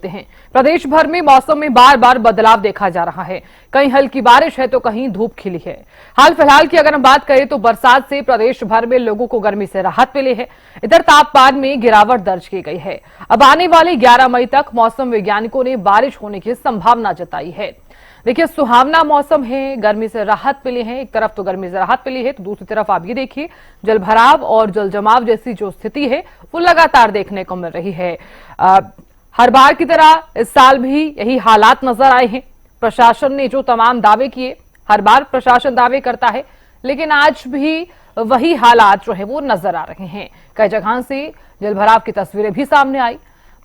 देखते हैं। प्रदेश भर में मौसम में बार बार बदलाव देखा जा रहा है। कहीं हल्की बारिश है तो कहीं धूप खिली है। हाल फिलहाल की अगर हम बात करें तो बरसात से प्रदेश भर में लोगों को गर्मी से राहत मिली है। इधर तापमान में गिरावट दर्ज की गई है। अब आने वाले 11 मई तक मौसम वैज्ञानिकों ने बारिश होने की संभावना जताई है। देखिए, सुहावना मौसम है, गर्मी से राहत मिली है। एक तरफ तो गर्मी से राहत मिली है तो दूसरी तरफ आप ये देखिए, जलभराव और जल जमाव जैसी जो स्थिति है वो लगातार देखने को मिल रही है। हर बार की तरह इस साल भी यही हालात नजर आए हैं। प्रशासन ने जो तमाम दावे किए, हर बार प्रशासन दावे करता है, लेकिन आज भी वही हालात जो है वो नजर आ रहे हैं। कई जगह से जलभराव की तस्वीरें भी सामने आई।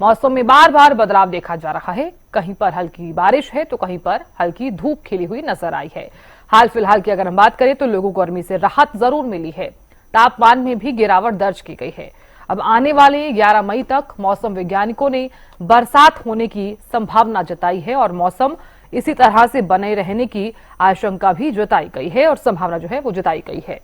मौसम में बार बार बदलाव देखा जा रहा है। कहीं पर हल्की बारिश है तो कहीं पर हल्की धूप खिली हुई नजर आई है। हाल फिलहाल की अगर हम बात करें तो लोगों को गर्मी से राहत जरूर मिली है। तापमान में भी गिरावट दर्ज की गई है। अब आने वाले 11 मई तक मौसम वैज्ञानिकों ने बरसात होने की संभावना जताई है और मौसम इसी तरह से बने रहने की आशंका भी जताई गई है और संभावना जो है वो जताई गई है।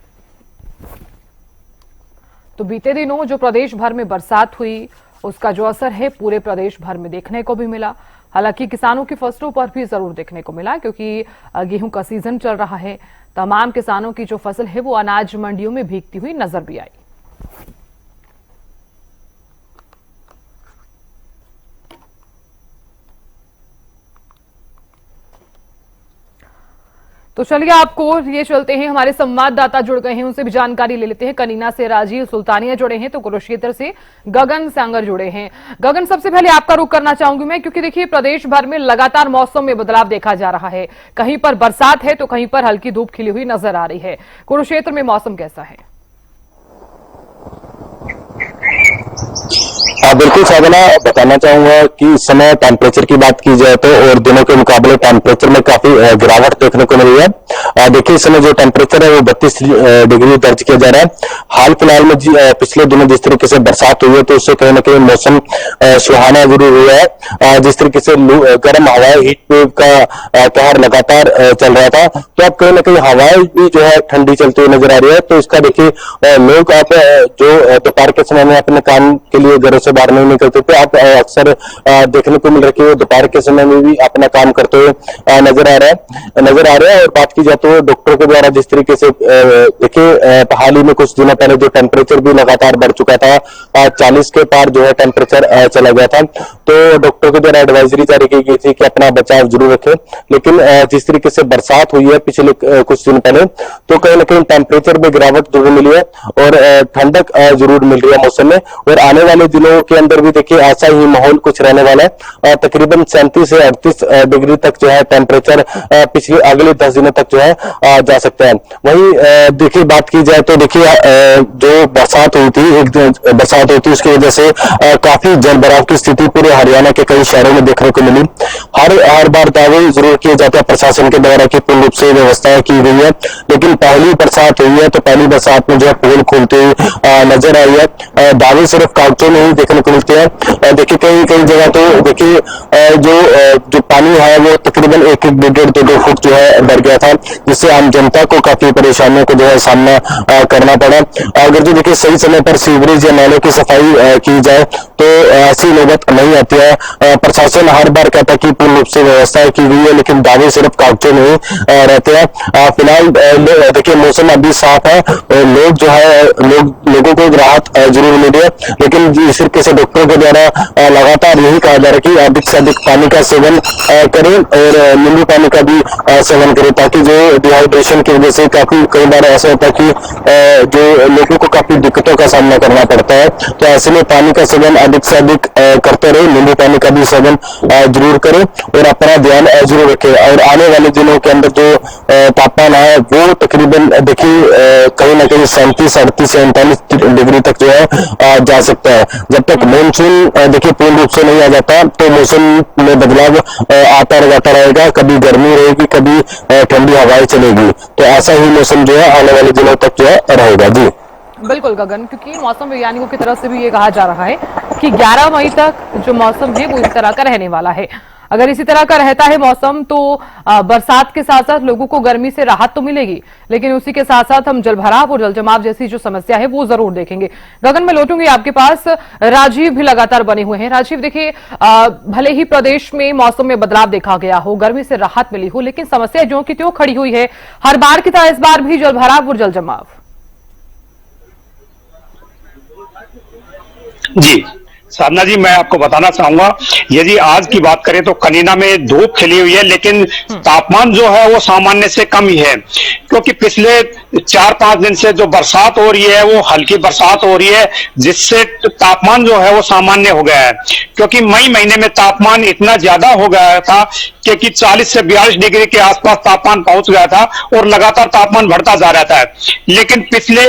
तो बीते दिनों जो प्रदेश भर में बरसात हुई उसका जो असर है पूरे प्रदेश भर में देखने को भी मिला। हालांकि किसानों की फसलों पर भी जरूर देखने को मिला, क्योंकि गेहूं का सीजन चल रहा है। तमाम किसानों की जो फसल है वो अनाज मंडियों में भीगती हुई नजर भी आई। तो चलिए आपको ये चलते हैं, हमारे संवाददाता जुड़ गए हैं, उनसे भी जानकारी ले लेते हैं। कनीना से राजीव सुल्तानिया जुड़े हैं तो कुरुक्षेत्र से गगन सांगर जुड़े हैं। गगन, सबसे पहले आपका रुख करना चाहूंगी मैं, क्योंकि देखिए प्रदेश भर में लगातार मौसम में बदलाव देखा जा रहा है। कहीं पर बरसात है तो कहीं पर हल्की धूप खिली हुई नजर आ रही है। कुरुक्षेत्र में मौसम कैसा है? बिल्कुल साधना, बताना चाहूंगा कि इस समय टेम्परेचर की बात की जाए तो और दिनों के मुकाबले टेम्परेचर में काफी गिरावट देखने को मिल रही है। देखिए, इस समय जो टेम्परेचर है वो 32 डिग्री दर्ज किया जा रहा है। हाल फिलहाल में पिछले दिनों जिस तरीके से बरसात हुई है तो उससे कहीं ना कहीं मौसम सुहाना जरूर हुआ है। जिस तरीके से गर्म हवाएं, हीट वेव का कहर लगातार चल रहा था, तो अब कहीं ना कहीं हवाएं भी जो है ठंडी चलती हुई नजर आ रही है। तो इसका देखिए, लोग आप जो दोपहर के समय में अपने काम के लिए घरों से बाहर नहीं निकलते थे, आप अक्सर देखने को मिल रही है दोपहर के समय में भी अपना काम करते हुए नजर आ रहा है। और बात की जाए तो डॉक्टरों के द्वारा जिस तरीके से देखिए, हाल ही में कुछ दिनों पहले जो टेम्परेचर भी लगातार बढ़ चुका था, 40 के पार जो है टेम्परेचर चला गया था, तो डॉक्टरों के द्वारा एडवाइजरी जारी की गई थी कि अपना बचाव जरूर रखें। लेकिन जिस तरीके से बरसात हुई है पिछले कुछ दिन पहले, तो कहीं ना कहीं टेम्परेचर में गिरावट जरूर मिली है और ठंडक जरूर मिल रही है मौसम में। और आने वाले दिनों के अंदर भी देखिए ऐसा ही माहौल कुछ रहने वाला है। तकरीबन 37 से 38 डिग्री तक जो है टेम्परेचर पिछले अगले 10 दिनों तक जो है जा सकता है। वहीं देखिए, बात की जाए तो देखिए, जो बरसात हुई थी उसकी वजह से काफी जलभराव की स्थिति पूरे हरियाणा के कई शहरों में देखने को मिली। हर बार दावे जरूर किए जाते हैं प्रशासन के द्वारा कि पूर्ण रूप से व्यवस्थाएं की गई है, लेकिन पहली बरसात हुई है तो पहली बरसात में जो है पोल खोलते हुए नजर आई है। दावे सिर्फ कागजों में ही देखने को मिलते हैं। देखिए, कई जगह तो देखिए जो पानी है वो तकरीबन 1-1, 1.5-2 फुट जो है बढ़ गया था, जिससे आम जनता को काफी परेशानियों को जो है सामना करना पड़ा। अगर जो देखिए सही समय पर सीवरेज या नालों की सफाई की जाए तो ऐसी नौबत नहीं आती है। प्रशासन हर बार कहता है कि पूर्ण रूप से व्यवस्था की गई है, लेकिन दावे सिर्फ कागजों में रहते हैं। फिलहाल देखिए, मौसम अभी साफ है और लोगों को राहत जरूर मिली है, लेकिन जिस तरीके से डॉक्टरों के द्वारा लगातार यही कहा जा रहा है कि अधिक से अधिक पानी का सेवन करें और नींबू पानी का भी सेवन करें, ताकि जो डिहाइड्रेशन की वजह से कई बार ऐसा होता है कि जो लोगों को काफी दिक्कतों का सामना करना पड़ता है। तो ऐसे में पानी का सेवन अधिक से अधिक करते रहे, नींबू पानी का भी सेवन जरूर करें और अपना ध्यान जरूर रखें। और आने वाले दिनों के अंदर जो तापमान है वो तकरीबन देखिए कहीं ना कहीं 37, 38 से 39 डिग्री तक जो है जा सकता है। जब तक मानसून देखिए पूर्ण रूप से नहीं आ जाता तो मौसम में बदलाव आता रहेगा। कभी गर्मी रहेगी, कभी ठंडी हवाएं चलेगी। तो ऐसा ही मौसम जो है आने वाले दिनों तक जो है रहेगा। जी बिल्कुल गगन, क्योंकि मौसम वैज्ञानिकों की तरफ से भी ये कहा जा रहा है कि 11 मई तक जो मौसम है वो इस तरह का रहने वाला है। अगर इसी तरह का रहता है मौसम तो बरसात के साथ साथ लोगों को गर्मी से राहत तो मिलेगी, लेकिन उसी के साथ साथ हम जलभराव और जलजमाव जैसी जो समस्या है वो जरूर देखेंगे। गगन, मैं लौटूंगी आपके पास। राजीव भी लगातार बने हुए हैं। राजीव, देखिए, भले ही प्रदेश में मौसम में बदलाव देखा गया हो, गर्मी से राहत मिली हो, लेकिन समस्या ज्यों की त्यों खड़ी हुई है। हर बार की तरह इस बार भी जलभराव और जलजमाव। जी साधना जी, मैं आपको बताना चाहूंगा, यदि आज की बात करें तो कनीना में धूप खिली हुई है, लेकिन तापमान जो है वो सामान्य से कम ही है, क्योंकि पिछले 4-5 दिन से जो बरसात हो रही है वो हल्की बरसात हो रही है, जिससे तापमान जो है वो सामान्य हो गया है। क्योंकि मई महीने में तापमान इतना ज्यादा हो गया था कि 40 से 42 डिग्री के आसपास तापमान पहुंच गया था और लगातार तापमान बढ़ता जा रहा था। लेकिन पिछले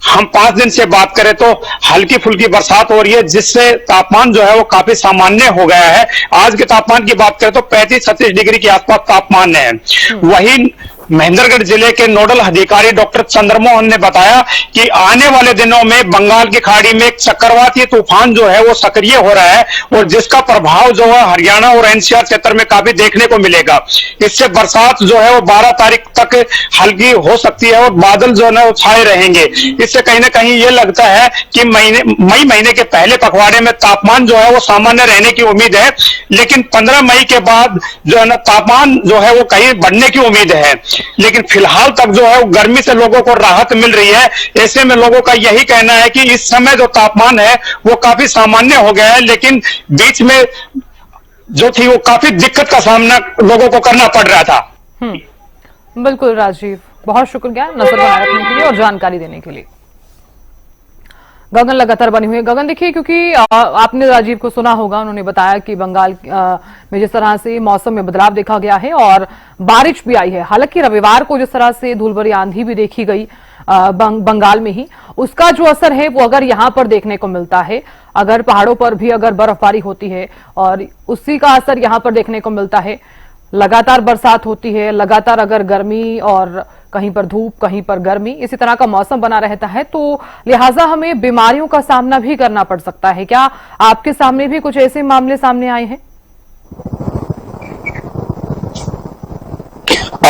हम 5 दिन से बात करें तो हल्की फुल्की बरसात हो रही है, जिससे तापमान जो है वो काफी सामान्य हो गया है। आज के तापमान की बात करें तो 35-36 डिग्री के आसपास तापमान है। वहीं महेंद्रगढ़ जिले के नोडल अधिकारी डॉक्टर चंद्रमोहन ने बताया कि आने वाले दिनों में बंगाल की खाड़ी में एक चक्रवाती तूफान जो है वो सक्रिय हो रहा है और जिसका प्रभाव जो है हरियाणा और एनसीआर क्षेत्र में काफी देखने को मिलेगा। इससे बरसात जो है वो 12 तारीख तक हल्की हो सकती है और बादल जो है वो छाए रहेंगे। इससे कहीं ना कहीं ये लगता है कि मई महीने के पहले पखवाड़े में तापमान जो है वो सामान्य रहने की उम्मीद है, लेकिन 15 मई के बाद जो है ना तापमान जो है वो कहीं बढ़ने की उम्मीद है। लेकिन फिलहाल तक जो है वो गर्मी से लोगों को राहत मिल रही है। ऐसे में लोगों का यही कहना है कि इस समय जो तापमान है वो काफी सामान्य हो गया है, लेकिन बीच में जो थी वो काफी दिक्कत का सामना लोगों को करना पड़ रहा था। बिल्कुल राजीव, बहुत शुक्रिया नजर बनाए रखने के लिए और जानकारी देने के लिए। गगन लगातार बनी हुई है। गगन, देखिए, क्योंकि आपने राजीव को सुना होगा, उन्होंने बताया कि बंगाल में जिस तरह से मौसम में बदलाव देखा गया है और बारिश भी आई है। हालांकि रविवार को जिस तरह से धूल भरी आंधी भी देखी गई बंगाल में ही, उसका जो असर है वो अगर यहां पर देखने को मिलता है, अगर पहाड़ों पर भी अगर बर्फबारी होती है और उसी का असर यहां पर देखने को मिलता है, लगातार बरसात होती है, लगातार अगर गर्मी और कहीं पर धूप कहीं पर गर्मी, इसी तरह का मौसम बना रहता है, तो लिहाजा हमें बीमारियों का सामना भी करना पड़ सकता है। क्या आपके सामने भी कुछ ऐसे मामले सामने आए हैं?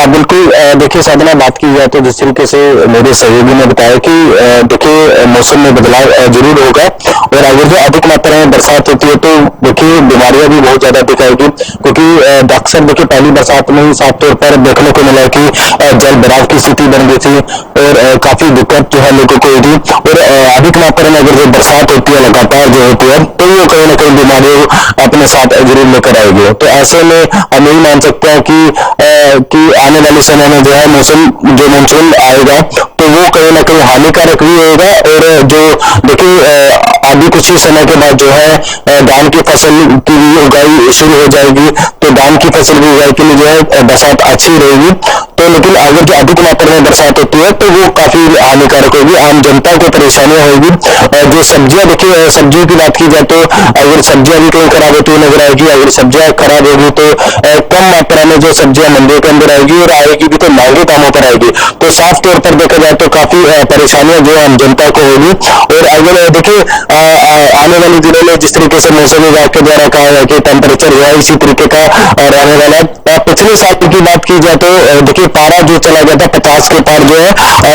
बिल्कुल। देखिए साधना, बात की जाए तो जिस तरीके से मेरे सहयोगी ने बताया कि देखिए मौसम में बदलाव जरूर होगा और अगर जो अधिक मात्रा में बरसात होती है तो देखिए बीमारियां भी बहुत ज्यादा दिखाएगी, क्योंकि अक्सर देखिए पहली बरसात में ही साफ तौर पर देखने को मिला कि जल भराव की स्थिति बन गई थी और काफी दिक्कत जो है लोगों को हुई थी। और अधिक मात्रा में अगर जो बरसात होती है लगातार जो होती है तो वो कहीं ना कहीं बीमारियों अपने साथ जरूर लेकर आएगी। तो ऐसे में हम यही मान सकते हैं कि आने वाले समय में जो है मानसून आएगा तो वो कहीं ना कहीं हानिकारक भी होगा। और जो देखिए अभी कुछ ही समय के बाद जो है धान की फसल की भी उगाई शुरू हो जाएगी, तो धान की फसल की उगाई के लिए जो है बरसात अच्छी रहेगी। तो लेकिन अगर जो अधिक मात्रा में बरसात होती है तो वो काफी हानिकारक होगी, आम जनता को परेशानियां होगी। जो सब्जियां, देखिए सब्जियों की बात की जाए तो अगर सब्जियां भी कहीं खराब होती हुई नजर आएगी, अगर सब्जियां खराब होगी तो कम मात्रा में जो सब्जियां मंडियों के अंदर आएगी और आएगी भी तो महंगे दामों पर आएगी, तो साफ तौर पर देखा जाए तो काफी परेशानियां जो आम जनता को होगी। और अगर देखिए आने वाले दिनों में जिस तरीके से मौसम विभाग के द्वारा कहा है कि टेम्परेचर जो है इसी तरीके का रहने वाला है। पिछले साल की बात की जाए तो देखिए पारा जो चला गया था 50 के पार जो है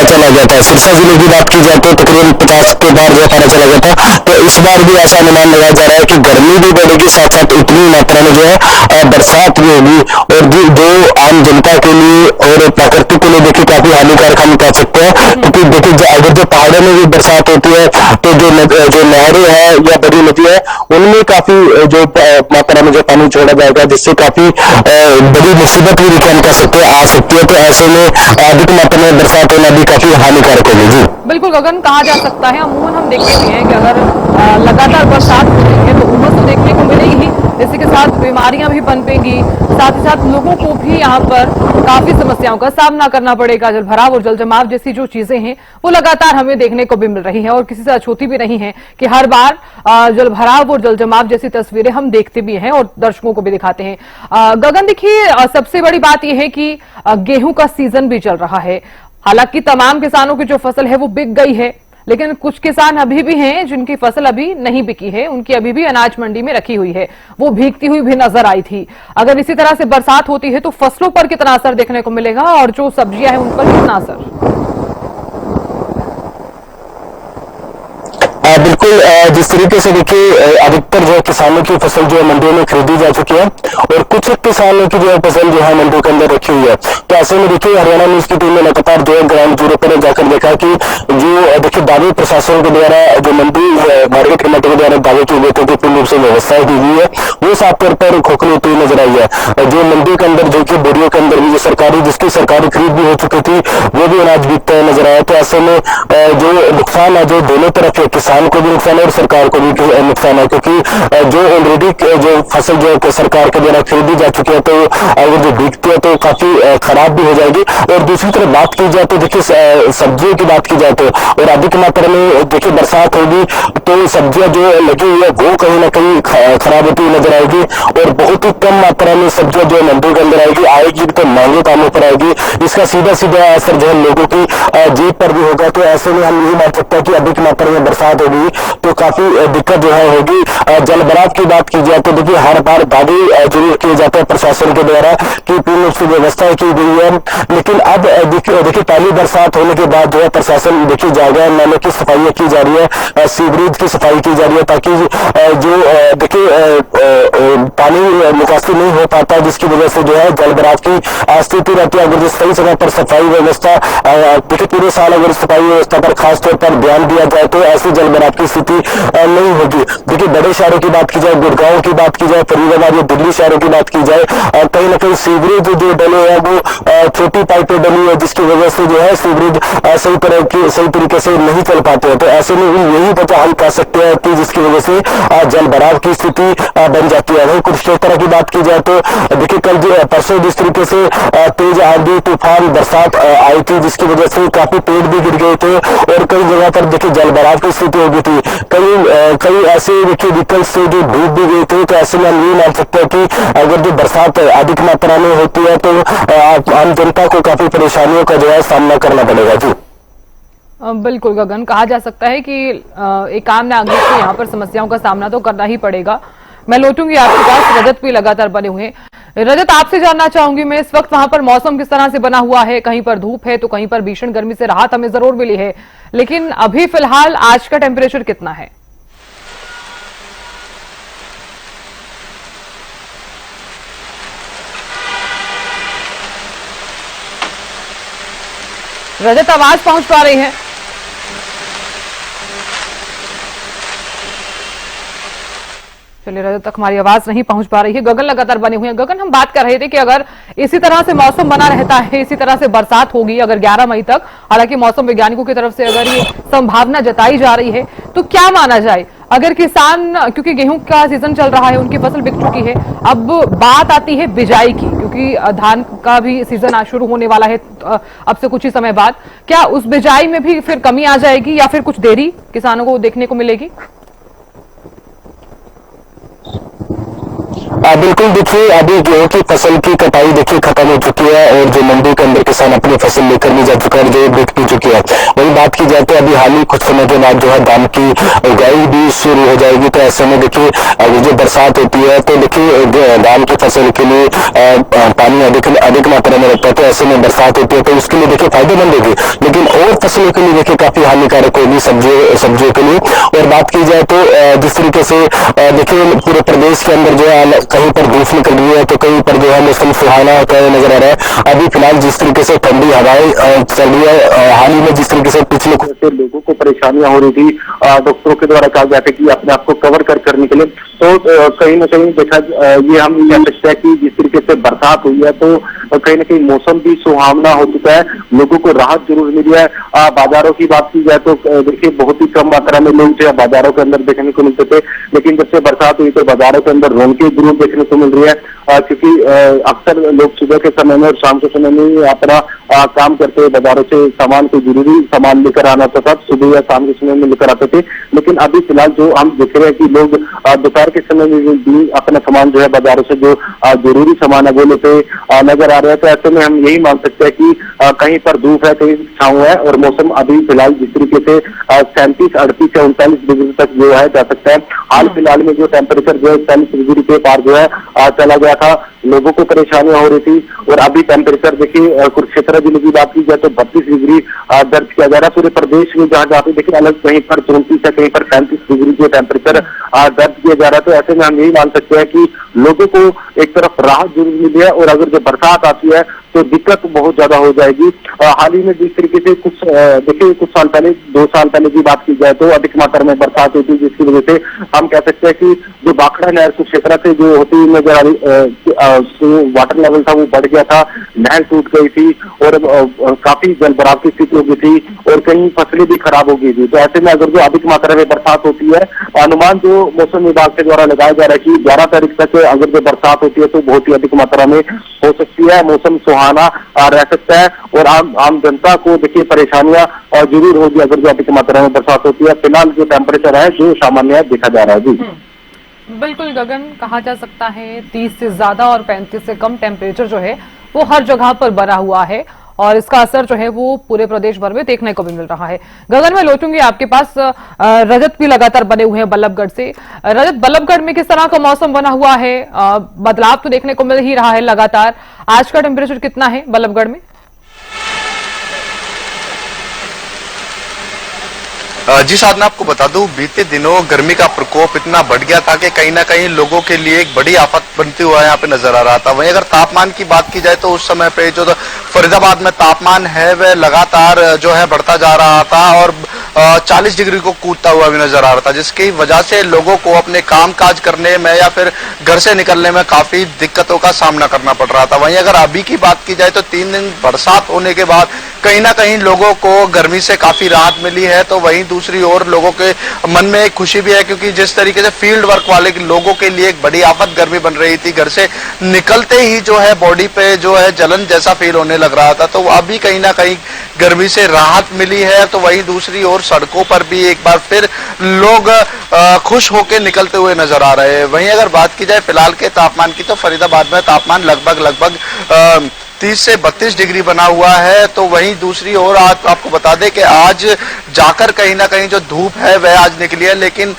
चला गया था। सिरसा जिले की बात की जाए तो तकरीबन 50 के पार जो है पारा चला गया था। तो इस बार भी ऐसा अनुमान लगाया जा रहा है कि गर्मी भी बढ़ेगी, साथ साथ उतनी मात्रा में जो है बरसात भी होगी और जो आम जनता के लिए और प्रकृति के लिए देखिए काफी हानिकारक हम कह सकते हैं। क्योंकि देखिए अगर जो पहाड़ों में भी बरसात होती है तो जो नहरें हैं या बड़ी नदी है उनमें काफी जो मात्रा में जो पानी छोड़ा जाएगा, जिससे काफी बड़ी मुसीबत भी हम कह सकते हैं आ सकती है। तो ऐसे में अधिक मात्रा में बरसात होना भी काफी हानिकारक होगी। जी बिल्कुल गगन, कहा जा सकता है, अमूमन हम देखते भी हैं कि अगर लगातार बरसात होती है तो उमस तो देखने को मिलेगी ही, इसी के साथ बीमारियां भी पनपेंगी, साथ ही साथ लोगों को भी यहाँ पर काफी समस्याओं का सामना करना पड़ेगा। जलभराव और जलजमाव जैसी जो चीजें हैं वो लगातार हमें देखने को भी मिल रही है और किसी से अछूती भी नहीं है कि हर बार जलभराव और जलजमाव जैसी तस्वीरें हम देखते भी हैं और दर्शकों को भी दिखाते हैं। गगन, देखिए सबसे बड़ी बात यह है कि गेहूं का सीजन भी चल रहा है। हालांकि तमाम किसानों की जो फसल है वो बिक गई है, लेकिन कुछ किसान अभी भी हैं जिनकी फसल अभी नहीं बिकी है, उनकी अभी भी अनाज मंडी में रखी हुई है, वो भीगती हुई भी नजर आई थी। अगर इसी तरह से बरसात होती है तो फसलों पर कितना असर देखने को मिलेगा और जो सब्जियां हैं उन पर कितना असर? बिल्कुल, जिस तरीके से देखिए अधिकतर जो है किसानों की फसल जो है मंडियों में खरीदी जा चुकी है और कुछ किसानों की जो है फसल जो है मंडियों के अंदर रखी हुई है। तो ऐसे में देखिए हरियाणा न्यूज की टीम ने लगातार जो है ग्राउंड जीरो पर जाकर देखा कि जो देखिए दावे प्रशासन के द्वारा जो मंडी मार्केट कमेटी के द्वारा दावे किए गए थे कि पूर्ण रूप से व्यवस्था दी गई है, वो साफ तौर पर खोखली होती हुई नजर आई है। जो मंडी के अंदर जो कि बोरियों के अंदर भी जो जिसकी सरकारी खरीद भी हो चुकी थी, वो भी अनाज बिकता हुआ नजर आया। तो ऐसे में जो नुकसान है जो दोनों तरफ है, किसान को भी नुकसान है और सरकार को भी नुकसान है, क्योंकि जो ऑलरेडी जो फसल जो सरकार के द्वारा खरीदी जा चुकी है तो अगर जो बिकती है तो काफी खराब भी हो जाएगी। और दूसरी तरफ बात की जाए तो देखिए सब्जियों की बात की जाए तो और अधिक मात्रा में देखिए बरसात होगी तो सब्जियां जो लगी हुई है वो कहीं ना कहीं खराब होती हुई नजर आएगी और बहुत ही कम मात्रा में सब्जियां जो मंडियों के अंदर आएगी तो महंगे दामों पर आएगी। इसका सीधा सीधा असर जो है लोगों की जेब पर भी होगा। तो ऐसे में हम यही मान सकते हैं कि अधिक मात्रा में बरसात होगी तो काफी दिक्कत जो है होगी। जलभराव की बात की जाए तो देखिए हर बार दावे जरूर किए जाते हैं प्रशासन के द्वारा कि पूर्ण रूप से व्यवस्था की गई है, लेकिन अब देखिए पहली बरसात होने के बाद जो है प्रशासन देखिए जाएगा, नालों की सफाई की जा रही है, सीवरेज की सफाई की जा रही है ताकि जो देखिए पानी निकासी नहीं हो पाता, जिसकी वजह से जो है जलभराव की स्थिति रहती है। अगर जो सही समय पर सफाई व्यवस्था देखिए पूरे साल अगर सफाई व्यवस्था पर खासतौर पर ध्यान दिया जाए तो ऐसी जलभराव की स्थिति नहीं होगी। देखिए बड़े शहरों की बात की जाए, गुड़गांव की बात की जाए, फरीदाबाद या दिल्ली शहरों की बात की जाए, कहीं ना कहीं सीवरेज जो डले है वो छोटी पाइपें डली है, जिसकी वजह से जो है सीवरेज सही तरीके से नहीं चल पाते हैं। तो ऐसे में यही वजह हम कह सकते हैं कि जिसकी वजह से जलभराव की स्थिति बन जाती है। वहीं कुरुक्षेत्र की बात की जाए तो देखिए कल परसों जिस तरीके से तेज आंधी तूफान बरसात आई थी, जिसकी वजह से काफी पेड़ भी गिर गए थे और कई जगह पर देखिए जलभराव की स्थिति हो गई थी। कई ऐसे देखिए व्हीकल से जो डूब भी गए थे। तो ऐसे में हम ये मान सकते हैं कि अगर जो बरसात अधिक मात्रा में होती है तो आम जनता को काफी परेशानियों का जो है सामना करना पड़ेगा। जी बिल्कुल गगन, कहा जा सकता है कि एक आम नागरिक को यहाँ पर समस्याओं का सामना तो करना ही पड़ेगा। मैं लौटूंगी आपके पास, रजत भी लगातार बने हुए हैं। रजत, आपसे जानना चाहूंगी मैं इस वक्त वहां पर मौसम किस तरह से बना हुआ है? कहीं पर धूप है तो कहीं पर भीषण गर्मी से राहत हमें जरूर मिली है, लेकिन अभी फिलहाल आज का टेम्परेचर कितना है? रजत, आवाज पहुंच पा रही है? चलिए, रजत तक हमारी आवाज नहीं पहुंच पा रही है। गगन लगातार बने हुए हैं। गगन, हम बात कर रहे थे कि अगर इसी तरह से मौसम बना रहता है, इसी तरह से बरसात होगी अगर 11 मई तक, हालांकि मौसम वैज्ञानिकों की तरफ से अगर ये संभावना जताई जा रही है, तो क्या माना जाए अगर किसान, क्योंकि गेहूं का सीजन चल रहा है, उनकी फसल बिक चुकी है, अब बात आती है बिजाई की, क्योंकि धान का भी सीजन आज शुरू होने वाला है अब से कुछ ही समय बाद, क्या उस बिजाई में भी फिर कमी आ जाएगी या फिर कुछ देरी किसानों को देखने को मिलेगी? बिल्कुल, देखिए अभी गेहूं की फसल की कटाई देखिए खत्म हो चुकी है और जो मंडी के अंदर किसान अपनी फसल लेकर नहीं जा चुका है, जो बिक भी चुकी है। वही बात की जाए तो अभी हाल ही कुछ समय के बाद जो है धान की उगाई भी शुरू हो जाएगी। तो ऐसे में देखिए अगर जो बरसात होती है तो देखिए धान की फसल के लिए पानी अधिक मात्रा में लगता है। तो ऐसे में बरसात होती है तो उसके लिए देखिए फायदेमंद होगी, लेकिन और फसलों के लिए देखिए काफी हानिकारक होगी सब्जियों के लिए। और बात की जाए तो जिस तरीके से देखिए पूरे प्रदेश के अंदर जो है कहीं पर धूप निकल रही है तो कहीं पर जो है मौसम सुहाना होता है नजर आ रहा है। अभी फिलहाल जिस तरीके से ठंडी हवाएं चल रही है, हाल ही में जिस तरीके से पिछले कुछ से लोगों को परेशानियां हो रही थी, डॉक्टरों के द्वारा कहा गया था कि अपने आप को कवर कर निकले, तो कहीं ना कहीं देखा ये हम कह सकते हैं कि जिस तरीके से बरसात हुई है तो कहीं ना कहीं मौसम भी सुहावना हो चुका है, लोगों को राहत जरूर मिली है। बाजारों की बात की जाए तो देखिए बहुत ही कम मात्रा में लोग जो है बाजारों के अंदर देखने को मिलते थे, लेकिन जब से बरसात हुई तो बाजारों के अंदर रौनकें जरूर देखने को मिल रही है, क्योंकि अक्सर लोग सुबह के समय में और शाम के समय में अपना काम करते हुए बाजारों से सामान, कोई जरूरी सामान लेकर आना होता था, सुबह या शाम के समय में लेकर आते थे। लेकिन अभी फिलहाल जो हम देख रहे हैं कि लोग दोपहर दोपहर के समय में भी अपना सामान जो है बाजारों से जो जरूरी सामान है वो लेते नजर आ रहे हैं। तो ऐसे में हम यही मान सकते हैं कि कहीं पर धूप है, कहीं छांव है, और मौसम अभी फिलहाल जिस तरीके से 37, 38 या 39 डिग्री तक जो है जा सकता है। हाल फिलहाल में जो टेम्परेचर जो है 40 डिग्री के पार जो है चला गया था, लोगों को परेशानियां हो रही थी। और अभी टेम्परेचर देखिए कुरुक्षेत्र जिले की बात की जाए तो 32 डिग्री दर्ज किया जा रहा है। पूरे प्रदेश में जहां जहां पे देखिए अलग कहीं पर 34 है, कहीं पर 35 डिग्री जो टेम्परेचर दर्ज किया जा रहा है। तो ऐसे में हम यही मान सकते हैं कि लोगों को एक तरफ राहत जरूर मिली है, और अगर जब बरसात आती है तो दिक्कत बहुत ज्यादा हो जाएगी। हाल ही में जिस तरीके से देखिए कुछ साल पहले, 2 साल पहले की बात की जाए तो अधिक मात्रा में बरसात हुई थी, जिसकी वजह से हम कह सकते हैं कि जो भाखड़ा नहर कुरुक्षेत्र से जो होती हुई नजर आ रही, जो वाटर लेवल था वो बढ़ गया था, नहर टूट गई थी और काफी जल भराव की स्थिति हो गई थी, और कई फसलें भी खराब हो गई थी। तो ऐसे में अगर जो अधिक मात्रा में बरसात होती है, अनुमान जो मौसम विभाग के द्वारा लगाया जा रहा है कि 11 तारीख तक अगर जो बरसात होती है तो बहुत ही अधिक मात्रा में हो सकती है, मौसम सुहाना रह सकता है, और आम जनता को देखिए परेशानियां जरूर होगी अगर जो अधिक मात्रा में बरसात होती है। फिलहाल जो टेम्परेचर है जो सामान्य देखा जा रहा है। जी बिल्कुल गगन, कहा जा सकता है 30 से ज्यादा और 35 से कम टेम्परेचर जो है वो हर जगह पर बना हुआ है, और इसका असर जो है वो पूरे प्रदेश भर में देखने को भी मिल रहा है। गगन, मैं लौटूंगी आपके पास। रजत भी लगातार बने हुए हैं बल्लभगढ़ से। रजत, बल्लभगढ़ में किस तरह का मौसम बना हुआ है? बदलाव तो देखने को मिल ही रहा है लगातार। आज का टेम्परेचर कितना है बल्लभगढ़ में? जी साधना, आपको बता दूं, बीते दिनों गर्मी का प्रकोप इतना बढ़ गया था कि कहीं ना कहीं लोगों के लिए एक बड़ी आफत बनती हुआ यहाँ पे नजर आ रहा था। वहीं अगर तापमान की बात की जाए तो उस समय पे जो फरीदाबाद में तापमान है वह लगातार जो है बढ़ता जा रहा था, और 40 डिग्री को कूदता हुआ भी नजर आ रहा था, जिसकी वजह से लोगों को अपने काम काज करने में या फिर घर से निकलने में काफी दिक्कतों का सामना करना पड़ रहा था। वहीं अगर अभी की बात की जाए तो 3 दिन बरसात होने के बाद कहीं ना कहीं लोगों को गर्मी से काफी राहत मिली है। तो वहीं दूसरी ओर लोगों के मन में एक खुशी भी है, क्योंकि जिस तरीके से फील्ड वर्क वाले लोगों के लिए एक बड़ी आफत गर्मी बन रही थी, घर से निकलते ही जो है बॉडी पे जो है जलन जैसा फील होने लग रहा था, तो अभी कहीं ना कहीं गर्मी से राहत मिली है। तो वहीं दूसरी ओर सड़कों पर भी एक बार फिर लोग खुश होकर निकलते हुए नजर आ रहे हैं। वहीं अगर बात की जाए फिलहाल के तापमान की, तो फरीदाबाद में तापमान लगभग 30 से 32 डिग्री बना हुआ है। तो वहीं दूसरी ओर आपको बता दें कि आज जाकर कहीं ना कहीं जो धूप है वह आज निकली है, लेकिन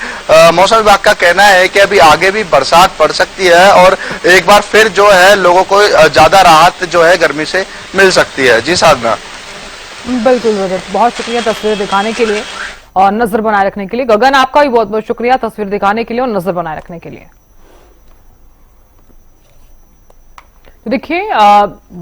मौसम विभाग का कहना है कि अभी आगे भी बरसात पड़ सकती है, और एक बार फिर जो है लोगों को ज्यादा राहत जो है गर्मी से मिल सकती है। जी साधना। बिल्कुल रजत, बहुत शुक्रिया तस्वीर दिखाने के लिए और नजर बनाए रखने के लिए। गगन, आपका भी बहुत बहुत शुक्रिया तस्वीर दिखाने के लिए और नजर बनाए रखने के लिए। तो देखिए,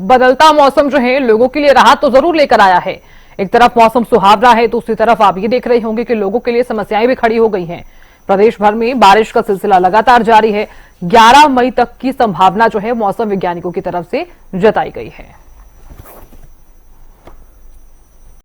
बदलता मौसम जो है लोगों के लिए राहत तो जरूर लेकर आया है। एक तरफ मौसम सुहावना है तो दूसरी तरफ आप ये देख रहे होंगे कि लोगों के लिए समस्याएं भी खड़ी हो गई हैं। प्रदेश भर में बारिश का सिलसिला लगातार जारी है। 11 मई तक की संभावना जो है मौसम वैज्ञानिकों की तरफ से जताई गई है।